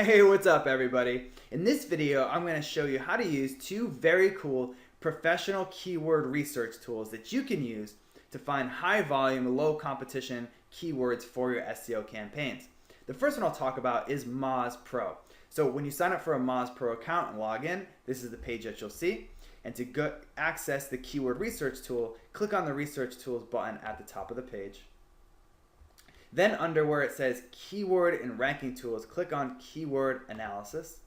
Hey, what's up everybody? In this video, I'm going to show you how to use two very cool professional keyword research tools that you can use to find high volume, low competition keywords for your SEO campaigns. The first one I'll talk about is Moz Pro. So when you sign up for a Moz Pro account and log in, this is the page that you'll see. And to access the keyword research tool, click on the research tools button at the top of the page. Then under where it says keyword and ranking tools, click on keyword analysis.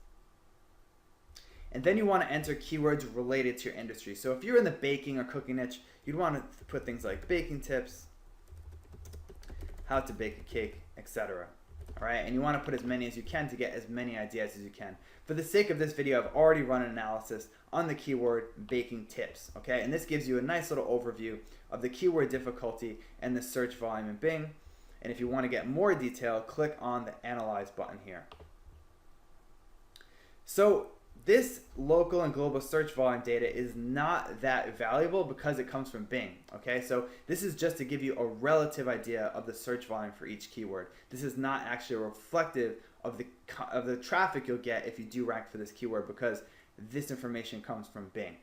And then you want to enter keywords related to your industry. So if you're in the baking or cooking niche, you'd want to put things like baking tips, how to bake a cake, etc. All right, and you want to put as many as you can to get as many ideas as you can. For the sake of this video, I've already run an analysis on the keyword baking tips. Okay, and this gives you a nice little overview of the keyword difficulty and the search volume in Bing. And if you want to get more detail, click on the Analyze button here. So this local and global search volume data is not that valuable because it comes from Bing. Okay, so this is just to give you a relative idea of the search volume for each keyword. This is not actually reflective of the traffic you'll get if you do rank for this keyword, because this information comes from Bing.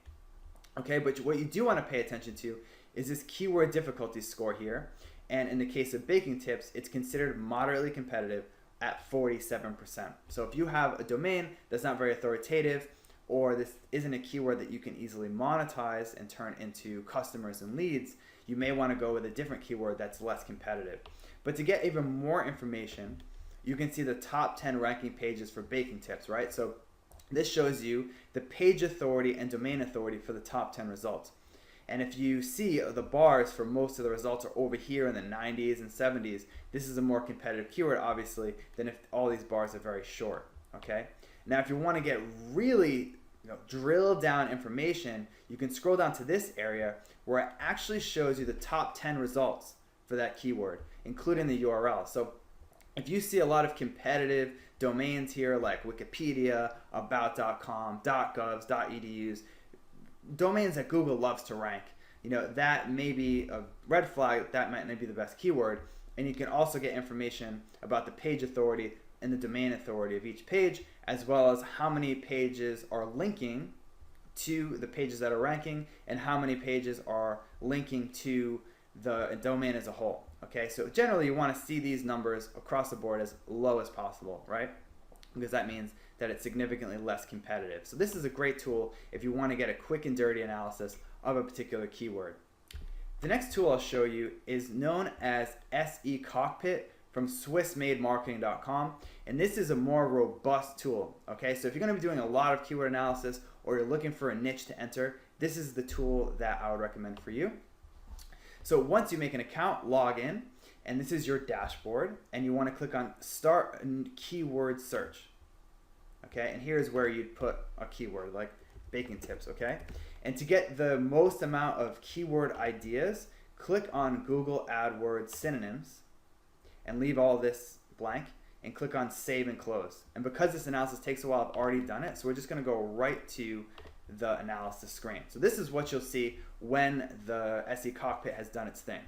Okay, but what you do want to pay attention to is this keyword difficulty score here. And in the case of baking tips, it's considered moderately competitive at 47%. So if you have a domain that's not very authoritative, or this isn't a keyword that you can easily monetize and turn into customers and leads, you may want to go with a different keyword that's less competitive. But to get even more information, you can see the top 10 ranking pages for baking tips, right? So this shows you the page authority and domain authority for the top 10 results. And if you see the bars for most of the results are over here in the 90s and 70s, this is a more competitive keyword, obviously, than if all these bars are very short. Okay. Now, if you want to get really drill down information, you can scroll down to this area where it actually shows you the top 10 results for that keyword, including the URL. So if you see a lot of competitive domains here like Wikipedia, about.com, .govs, .edus, domains that Google loves to rank, that may be a red flag. That might not be the best keyword. And you can also get information about the page authority and the domain authority of each page, as well as how many pages are linking to the pages that are ranking and how many pages are linking to the domain as a whole. Okay, so generally you want to see these numbers across the board as low as possible, right? Because that means that it's significantly less competitive. So this is a great tool if you want to get a quick and dirty analysis of a particular keyword. The next tool I'll show you is known as SE Cockpit from SwissMadeMarketing.com, and this is a more robust tool. Okay, so if you're going to be doing a lot of keyword analysis or you're looking for a niche to enter, this is the tool that I would recommend for you. So once you make an account, log in, and this is your dashboard, and you want to click on Start Keyword Search. Okay, and here's where you'd put a keyword like baking tips. Okay, and to get the most amount of keyword ideas, click on Google AdWords synonyms and leave all this blank and click on Save and Close. And because this analysis takes a while, I've already done it, so we're just going to go right to the analysis screen. So this is what you'll see when the SE Cockpit has done its thing.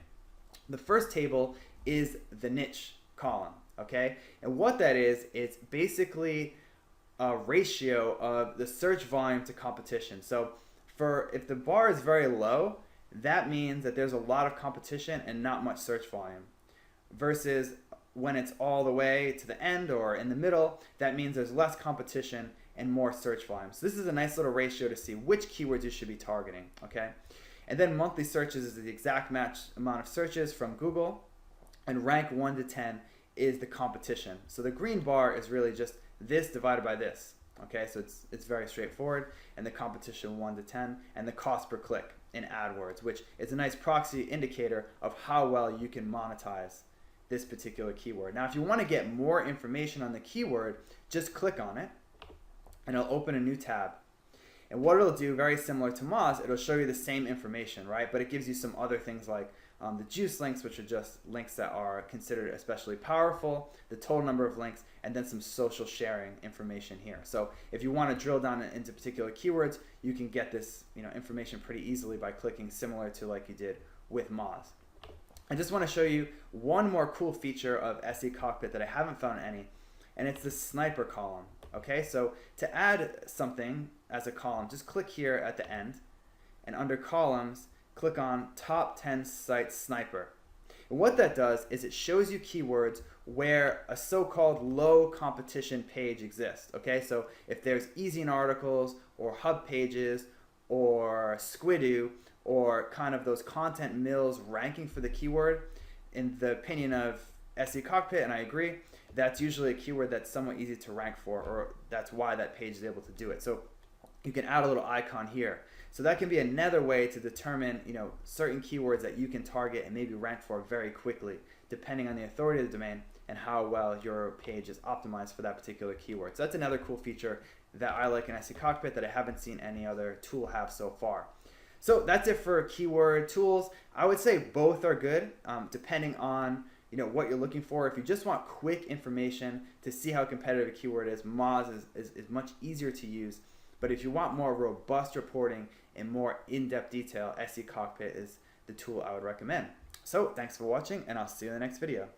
The first table is the niche column. Okay, and what that is, it's basically a ratio of the search volume to competition. So if the bar is very low, that means that there's a lot of competition and not much search volume. Versus when it's all the way to the end or in the middle, that means there's less competition and more search volume. So this is a nice little ratio to see which keywords you should be targeting. Okay, and then monthly searches is the exact match amount of searches from Google, and rank 1 to 10 is the competition. So the green bar is really just this divided by this. Okay, so it's very straightforward, and the competition 1 to 10, and the cost per click in AdWords, which is a nice proxy indicator of how well you can monetize this particular keyword. Now, if you want to get more information on the keyword, just click on it, and it'll open a new tab. And what it'll do, very similar to Moz, it'll show you the same information, right? But it gives you some other things like the juice links, which are just links that are considered especially powerful, the total number of links, and then some social sharing information here. So if you want to drill down into particular keywords, you can get this information pretty easily by clicking similar to like you did with Moz. I just want to show you one more cool feature of SE Cockpit that I haven't found any, and it's the sniper column. Okay, so to add something as a column, just click here at the end, and under columns, click on top 10 sites sniper. And what that does is it shows you keywords where a so-called low competition page exists. Okay, so if there's Ezine articles or hub pages or Squidoo or kind of those content mills ranking for the keyword, in the opinion of SE Cockpit, and I agree, that's usually a keyword that's somewhat easy to rank for, or that's why that page is able to do it. So you can add a little icon here. So that can be another way to determine, certain keywords that you can target and maybe rank for very quickly, depending on the authority of the domain and how well your page is optimized for that particular keyword. So that's another cool feature that I like in SE Cockpit that I haven't seen any other tool have so far. So that's it for keyword tools. I would say both are good, depending on what you're looking for. If you just want quick information to see how competitive a keyword is, Moz is much easier to use. But if you want more robust reporting and more in-depth detail, SE Cockpit is the tool I would recommend. So thanks for watching, and I'll see you in the next video.